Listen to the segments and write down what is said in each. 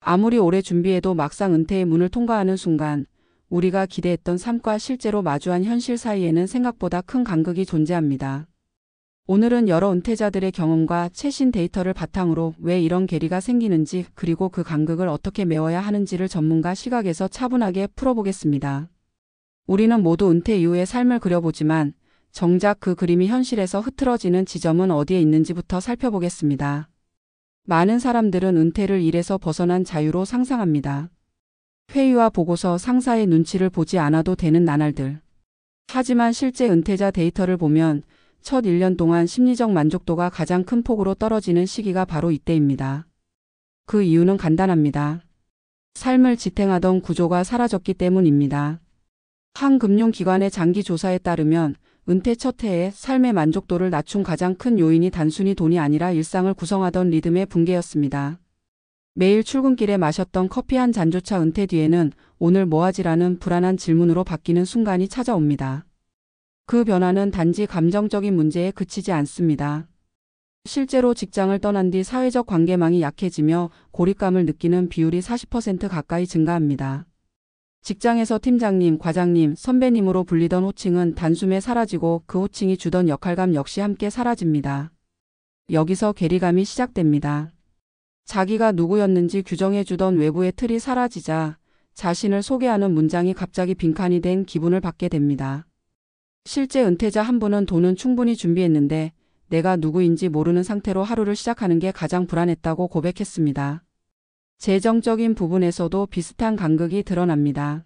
아무리 오래 준비해도 막상 은퇴의 문을 통과하는 순간 우리가 기대했던 삶과 실제로 마주한 현실 사이에는 생각보다 큰 간극이 존재합니다. 오늘은 여러 은퇴자들의 경험과 최신 데이터를 바탕으로 왜 이런 괴리가 생기는지, 그리고 그 간극을 어떻게 메워야 하는지를 전문가 시각에서 차분하게 풀어보겠습니다. 우리는 모두 은퇴 이후의 삶을 그려보지만 정작 그 그림이 현실에서 흐트러지는 지점은 어디에 있는지부터 살펴보겠습니다. 많은 사람들은 은퇴를 일에서 벗어난 자유로 상상합니다. 회의와 보고서, 상사의 눈치를 보지 않아도 되는 나날들. 하지만 실제 은퇴자 데이터를 보면 첫 1년 동안 심리적 만족도가 가장 큰 폭으로 떨어지는 시기가 바로 이때입니다. 그 이유는 간단합니다. 삶을 지탱하던 구조가 사라졌기 때문입니다. 한 금융기관의 장기 조사에 따르면 은퇴 첫 해에 삶의 만족도를 낮춘 가장 큰 요인이 단순히 돈이 아니라 일상을 구성하던 리듬의 붕괴였습니다. 매일 출근길에 마셨던 커피 한 잔조차 은퇴 뒤에는 오늘 뭐하지라는 불안한 질문으로 바뀌는 순간이 찾아옵니다. 그 변화는 단지 감정적인 문제에 그치지 않습니다. 실제로 직장을 떠난 뒤 사회적 관계망이 약해지며 고립감을 느끼는 비율이 40% 가까이 증가합니다. 직장에서 팀장님, 과장님, 선배님으로 불리던 호칭은 단숨에 사라지고 그 호칭이 주던 역할감 역시 함께 사라집니다. 여기서 괴리감이 시작됩니다. 자기가 누구였는지 규정해주던 외부의 틀이 사라지자 자신을 소개하는 문장이 갑자기 빈칸이 된 기분을 받게 됩니다. 실제 은퇴자 한 분은 돈은 충분히 준비했는데 내가 누구인지 모르는 상태로 하루를 시작하는 게 가장 불안했다고 고백했습니다. 재정적인 부분에서도 비슷한 간극이 드러납니다.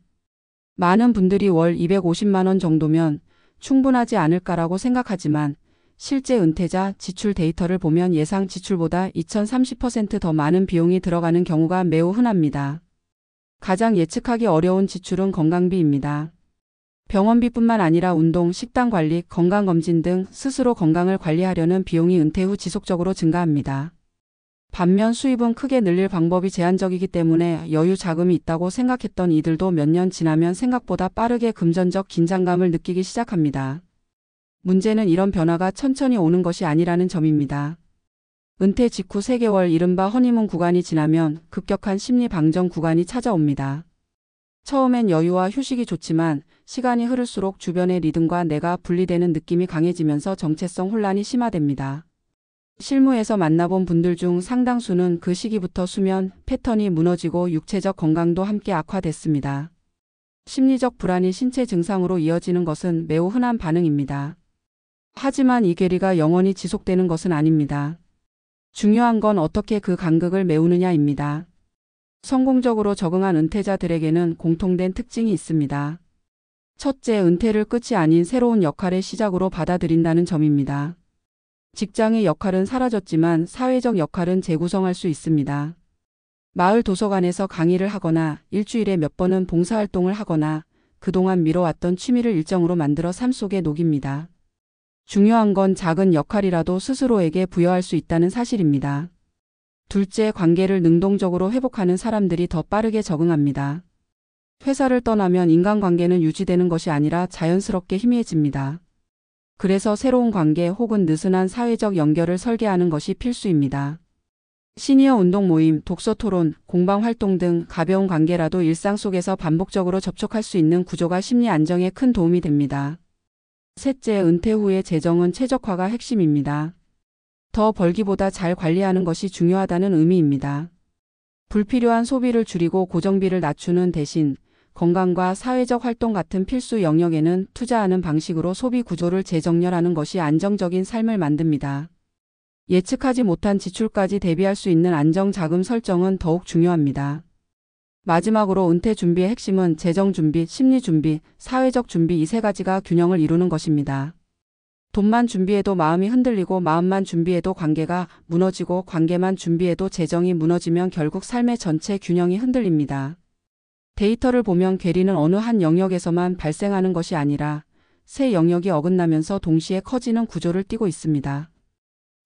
많은 분들이 월 250만 원 정도면 충분하지 않을까라고 생각하지만 실제 은퇴자 지출 데이터를 보면 예상 지출보다 2030% 더 많은 비용이 들어가는 경우가 매우 흔합니다. 가장 예측하기 어려운 지출은 건강비입니다. 병원비뿐만 아니라 운동, 식단 관리, 건강검진 등 스스로 건강을 관리하려는 비용이 은퇴 후 지속적으로 증가합니다. 반면 수입은 크게 늘릴 방법이 제한적이기 때문에 여유 자금이 있다고 생각했던 이들도 몇 년 지나면 생각보다 빠르게 금전적 긴장감을 느끼기 시작합니다. 문제는 이런 변화가 천천히 오는 것이 아니라는 점입니다. 은퇴 직후 3개월, 이른바 허니문 구간이 지나면 급격한 심리 방전 구간이 찾아옵니다. 처음엔 여유와 휴식이 좋지만 시간이 흐를수록 주변의 리듬과 내가 분리되는 느낌이 강해지면서 정체성 혼란이 심화됩니다. 실무에서 만나본 분들 중 상당수는 그 시기부터 수면 패턴이 무너지고 육체적 건강도 함께 악화됐습니다. 심리적 불안이 신체 증상으로 이어지는 것은 매우 흔한 반응입니다. 하지만 이 괴리가 영원히 지속되는 것은 아닙니다. 중요한 건 어떻게 그 간극을 메우느냐입니다. 성공적으로 적응한 은퇴자들에게는 공통된 특징이 있습니다. 첫째, 은퇴를 끝이 아닌 새로운 역할의 시작으로 받아들인다는 점입니다. 직장의 역할은 사라졌지만 사회적 역할은 재구성할 수 있습니다. 마을 도서관에서 강의를 하거나 일주일에 몇 번은 봉사활동을 하거나 그동안 미뤄왔던 취미를 일정으로 만들어 삶 속에 녹입니다. 중요한 건 작은 역할이라도 스스로에게 부여할 수 있다는 사실입니다. 둘째, 관계를 능동적으로 회복하는 사람들이 더 빠르게 적응합니다. 회사를 떠나면 인간관계는 유지되는 것이 아니라 자연스럽게 희미해집니다. 그래서 새로운 관계 혹은 느슨한 사회적 연결을 설계하는 것이 필수입니다. 시니어 운동 모임, 독서 토론, 공방 활동 등 가벼운 관계라도 일상 속에서 반복적으로 접촉할 수 있는 구조가 심리 안정에 큰 도움이 됩니다. 셋째, 은퇴 후의 재정은 최적화가 핵심입니다. 더 벌기보다 잘 관리하는 것이 중요하다는 의미입니다. 불필요한 소비를 줄이고 고정비를 낮추는 대신 건강과 사회적 활동 같은 필수 영역에는 투자하는 방식으로 소비 구조를 재정렬하는 것이 안정적인 삶을 만듭니다. 예측하지 못한 지출까지 대비할 수 있는 안정 자금 설정은 더욱 중요합니다. 마지막으로 은퇴 준비의 핵심은 재정 준비, 심리 준비, 사회적 준비, 이 세 가지가 균형을 이루는 것입니다. 돈만 준비해도 마음이 흔들리고 마음만 준비해도 관계가 무너지고 관계만 준비해도 재정이 무너지면 결국 삶의 전체 균형이 흔들립니다. 데이터를 보면 괴리는 어느 한 영역에서만 발생하는 것이 아니라 새 영역이 어긋나면서 동시에 커지는 구조를 띠고 있습니다.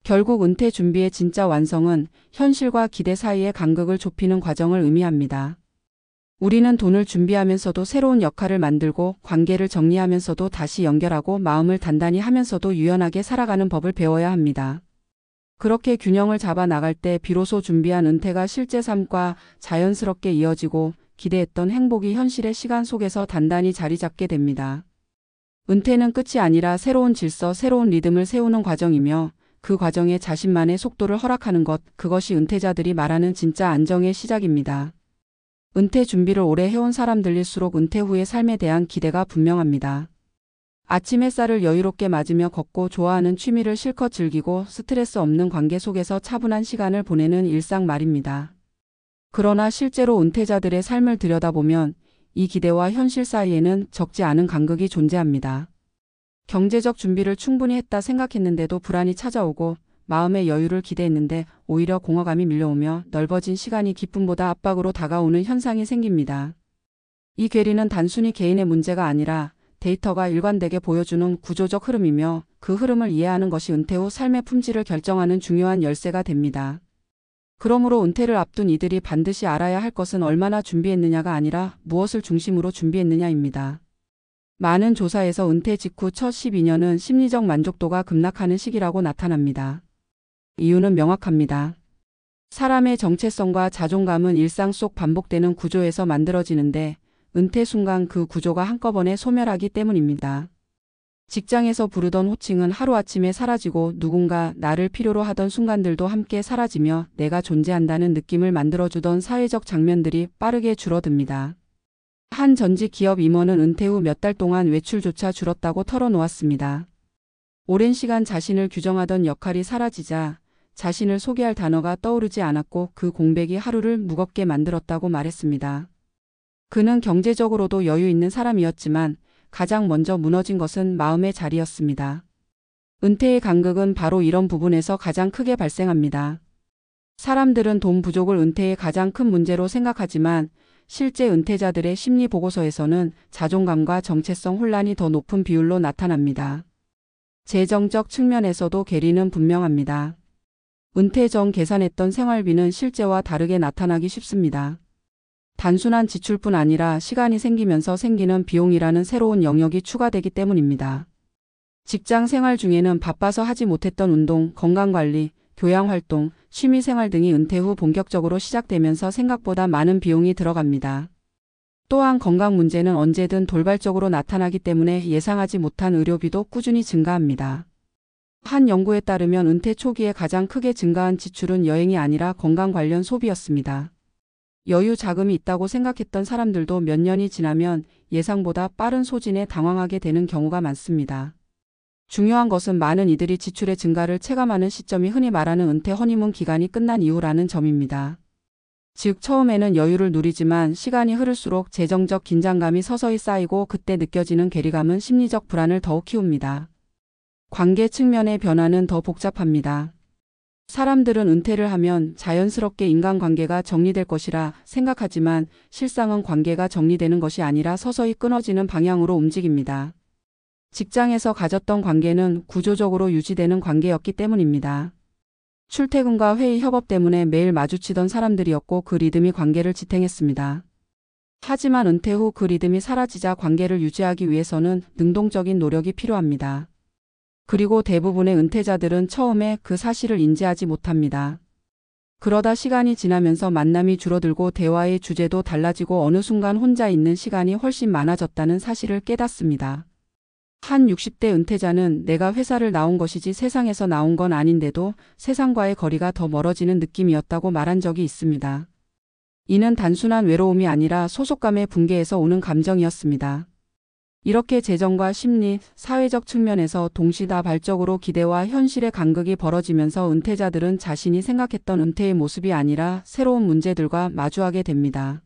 결국 은퇴 준비의 진짜 완성은 현실과 기대 사이의 간극을 좁히는 과정을 의미합니다. 우리는 돈을 준비하면서도 새로운 역할을 만들고 관계를 정리하면서도 다시 연결하고 마음을 단단히 하면서도 유연하게 살아가는 법을 배워야 합니다. 그렇게 균형을 잡아 나갈 때 비로소 준비한 은퇴가 실제 삶과 자연스럽게 이어지고 기대했던 행복이 현실의 시간 속에서 단단히 자리 잡게 됩니다. 은퇴는 끝이 아니라 새로운 질서, 새로운 리듬을 세우는 과정이며 그 과정에 자신만의 속도를 허락하는 것, 그것이 은퇴자들이 말하는 진짜 안정의 시작입니다. 은퇴 준비를 오래 해온 사람들일수록 은퇴 후의 삶에 대한 기대가 분명합니다. 아침 햇살을 여유롭게 맞으며 걷고 좋아하는 취미를 실컷 즐기고 스트레스 없는 관계 속에서 차분한 시간을 보내는 일상 말입니다. 그러나 실제로 은퇴자들의 삶을 들여다보면 이 기대와 현실 사이에는 적지 않은 간극이 존재합니다. 경제적 준비를 충분히 했다 생각했는데도 불안이 찾아오고 마음의 여유를 기대했는데 오히려 공허감이 밀려오며 넓어진 시간이 기쁨보다 압박으로 다가오는 현상이 생깁니다. 이 괴리는 단순히 개인의 문제가 아니라 데이터가 일관되게 보여주는 구조적 흐름이며 그 흐름을 이해하는 것이 은퇴 후 삶의 품질을 결정하는 중요한 열쇠가 됩니다. 그러므로 은퇴를 앞둔 이들이 반드시 알아야 할 것은 얼마나 준비했느냐가 아니라 무엇을 중심으로 준비했느냐입니다. 많은 조사에서 은퇴 직후 첫 12년은 심리적 만족도가 급락하는 시기라고 나타납니다. 이유는 명확합니다. 사람의 정체성과 자존감은 일상 속 반복되는 구조에서 만들어지는데 은퇴 순간 그 구조가 한꺼번에 소멸하기 때문입니다. 직장에서 부르던 호칭은 하루아침에 사라지고 누군가 나를 필요로 하던 순간들도 함께 사라지며 내가 존재한다는 느낌을 만들어주던 사회적 장면들이 빠르게 줄어듭니다. 한 전직 기업 임원은 은퇴 후 몇 달 동안 외출조차 줄었다고 털어놓았습니다. 오랜 시간 자신을 규정하던 역할이 사라지자 자신을 소개할 단어가 떠오르지 않았고 그 공백이 하루를 무겁게 만들었다고 말했습니다. 그는 경제적으로도 여유 있는 사람이었지만 가장 먼저 무너진 것은 마음의 자리였습니다. 은퇴의 간극은 바로 이런 부분에서 가장 크게 발생합니다. 사람들은 돈 부족을 은퇴의 가장 큰 문제로 생각하지만 실제 은퇴자들의 심리 보고서에서는 자존감과 정체성 혼란이 더 높은 비율로 나타납니다. 재정적 측면에서도 괴리는 분명합니다. 은퇴 전 계산했던 생활비는 실제와 다르게 나타나기 쉽습니다. 단순한 지출뿐 아니라 시간이 생기면서 생기는 비용이라는 새로운 영역이 추가되기 때문입니다. 직장 생활 중에는 바빠서 하지 못했던 운동, 건강관리, 교양활동, 취미생활 등이 은퇴 후 본격적으로 시작되면서 생각보다 많은 비용이 들어갑니다. 또한 건강 문제는 언제든 돌발적으로 나타나기 때문에 예상하지 못한 의료비도 꾸준히 증가합니다. 한 연구에 따르면 은퇴 초기에 가장 크게 증가한 지출은 여행이 아니라 건강 관련 소비였습니다. 여유 자금이 있다고 생각했던 사람들도 몇 년이 지나면 예상보다 빠른 소진에 당황하게 되는 경우가 많습니다. 중요한 것은 많은 이들이 지출의 증가를 체감하는 시점이 흔히 말하는 은퇴 허니문 기간이 끝난 이후라는 점입니다. 즉 처음에는 여유를 누리지만 시간이 흐를수록 재정적 긴장감이 서서히 쌓이고 그때 느껴지는 괴리감은 심리적 불안을 더욱 키웁니다. 관계 측면의 변화는 더 복잡합니다. 사람들은 은퇴를 하면 자연스럽게 인간관계가 정리될 것이라 생각하지만 실상은 관계가 정리되는 것이 아니라 서서히 끊어지는 방향으로 움직입니다. 직장에서 가졌던 관계는 구조적으로 유지되는 관계였기 때문입니다. 출퇴근과 회의 협업 때문에 매일 마주치던 사람들이었고 그 리듬이 관계를 지탱했습니다. 하지만 은퇴 후 그 리듬이 사라지자 관계를 유지하기 위해서는 능동적인 노력이 필요합니다. 그리고 대부분의 은퇴자들은 처음에 그 사실을 인지하지 못합니다. 그러다 시간이 지나면서 만남이 줄어들고 대화의 주제도 달라지고 어느 순간 혼자 있는 시간이 훨씬 많아졌다는 사실을 깨닫습니다. 한 60대 은퇴자는 내가 회사를 나온 것이지 세상에서 나온 건 아닌데도 세상과의 거리가 더 멀어지는 느낌이었다고 말한 적이 있습니다. 이는 단순한 외로움이 아니라 소속감의 붕괴에서 오는 감정이었습니다. 이렇게 재정과 심리, 사회적 측면에서 동시다발적으로 기대와 현실의 간극이 벌어지면서 은퇴자들은 자신이 생각했던 은퇴의 모습이 아니라 새로운 문제들과 마주하게 됩니다.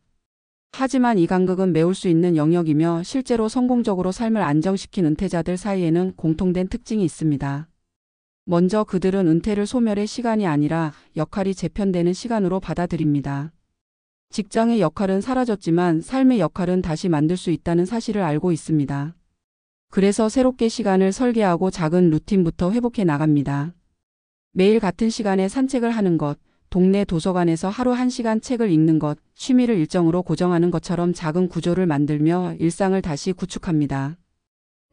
하지만 이 간극은 메울 수 있는 영역이며 실제로 성공적으로 삶을 안정시킨 은퇴자들 사이에는 공통된 특징이 있습니다. 먼저 그들은 은퇴를 소멸의 시간이 아니라 역할이 재편되는 시간으로 받아들입니다. 직장의 역할은 사라졌지만 삶의 역할은 다시 만들 수 있다는 사실을 알고 있습니다. 그래서 새롭게 시간을 설계하고 작은 루틴부터 회복해 나갑니다. 매일 같은 시간에 산책을 하는 것, 동네 도서관에서 하루 1시간 책을 읽는 것, 취미를 일정으로 고정하는 것처럼 작은 구조를 만들며 일상을 다시 구축합니다.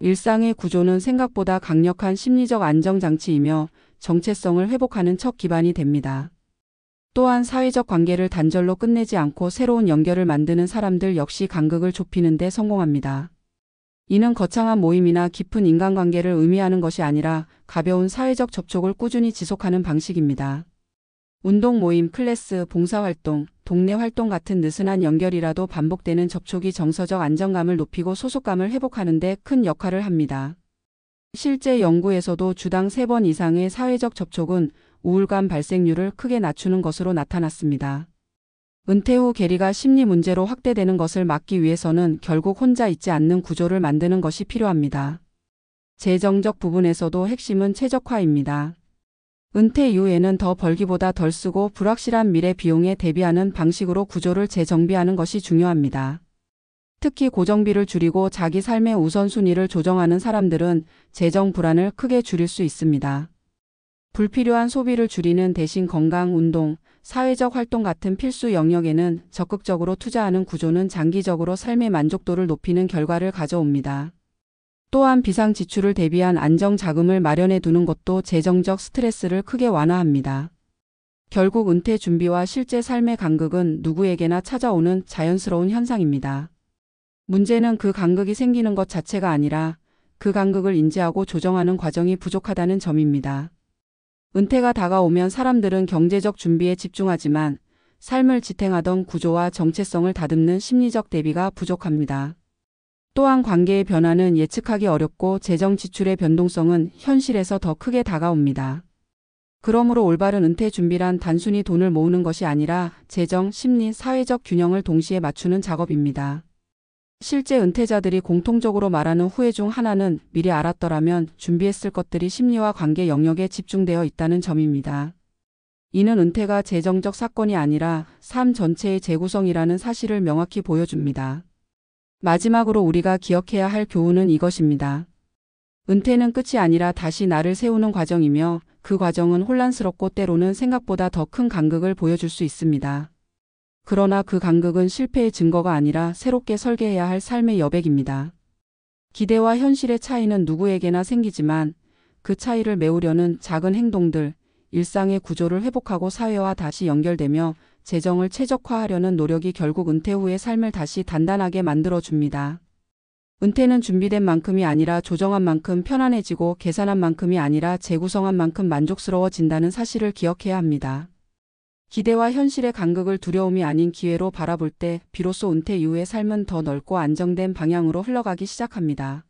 일상의 구조는 생각보다 강력한 심리적 안정장치이며 정체성을 회복하는 첫 기반이 됩니다. 또한 사회적 관계를 단절로 끝내지 않고 새로운 연결을 만드는 사람들 역시 간극을 좁히는 데 성공합니다. 이는 거창한 모임이나 깊은 인간관계를 의미하는 것이 아니라 가벼운 사회적 접촉을 꾸준히 지속하는 방식입니다. 운동 모임, 클래스, 봉사활동, 동네 활동 같은 느슨한 연결이라도 반복되는 접촉이 정서적 안정감을 높이고 소속감을 회복하는 데 큰 역할을 합니다. 실제 연구에서도 주당 3번 이상의 사회적 접촉은 우울감 발생률을 크게 낮추는 것으로 나타났습니다. 은퇴 후 계리가 심리 문제로 확대되는 것을 막기 위해서는 결국 혼자 있지 않는 구조를 만드는 것이 필요합니다. 재정적 부분에서도 핵심은 최적화입니다. 은퇴 이후에는 더 벌기보다 덜 쓰고 불확실한 미래 비용에 대비하는 방식으로 구조를 재정비하는 것이 중요합니다. 특히 고정비를 줄이고 자기 삶의 우선순위를 조정하는 사람들은 재정 불안을 크게 줄일 수 있습니다. 불필요한 소비를 줄이는 대신 건강, 운동, 사회적 활동 같은 필수 영역에는 적극적으로 투자하는 구조는 장기적으로 삶의 만족도를 높이는 결과를 가져옵니다. 또한 비상 지출을 대비한 안정 자금을 마련해 두는 것도 재정적 스트레스를 크게 완화합니다. 결국 은퇴 준비와 실제 삶의 간극은 누구에게나 찾아오는 자연스러운 현상입니다. 문제는 그 간극이 생기는 것 자체가 아니라 그 간극을 인지하고 조정하는 과정이 부족하다는 점입니다. 은퇴가 다가오면 사람들은 경제적 준비에 집중하지만 삶을 지탱하던 구조와 정체성을 다듬는 심리적 대비가 부족합니다. 또한 관계의 변화는 예측하기 어렵고 재정 지출의 변동성은 현실에서 더 크게 다가옵니다. 그러므로 올바른 은퇴 준비란 단순히 돈을 모으는 것이 아니라 재정, 심리, 사회적 균형을 동시에 맞추는 작업입니다. 실제 은퇴자들이 공통적으로 말하는 후회 중 하나는 미리 알았더라면 준비했을 것들이 심리와 관계 영역에 집중되어 있다는 점입니다. 이는 은퇴가 재정적 사건이 아니라 삶 전체의 재구성이라는 사실을 명확히 보여줍니다. 마지막으로 우리가 기억해야 할 교훈은 이것입니다. 은퇴는 끝이 아니라 다시 나를 세우는 과정이며 그 과정은 혼란스럽고 때로는 생각보다 더 큰 간극을 보여줄 수 있습니다. 그러나 그 간극은 실패의 증거가 아니라 새롭게 설계해야 할 삶의 여백입니다. 기대와 현실의 차이는 누구에게나 생기지만 그 차이를 메우려는 작은 행동들, 일상의 구조를 회복하고 사회와 다시 연결되며 재정을 최적화하려는 노력이 결국 은퇴 후의 삶을 다시 단단하게 만들어줍니다. 은퇴는 준비된 만큼이 아니라 조정한 만큼 편안해지고 계산한 만큼이 아니라 재구성한 만큼 만족스러워진다는 사실을 기억해야 합니다. 기대와 현실의 간극을 두려움이 아닌 기회로 바라볼 때 비로소 은퇴 이후의 삶은 더 넓고 안정된 방향으로 흘러가기 시작합니다.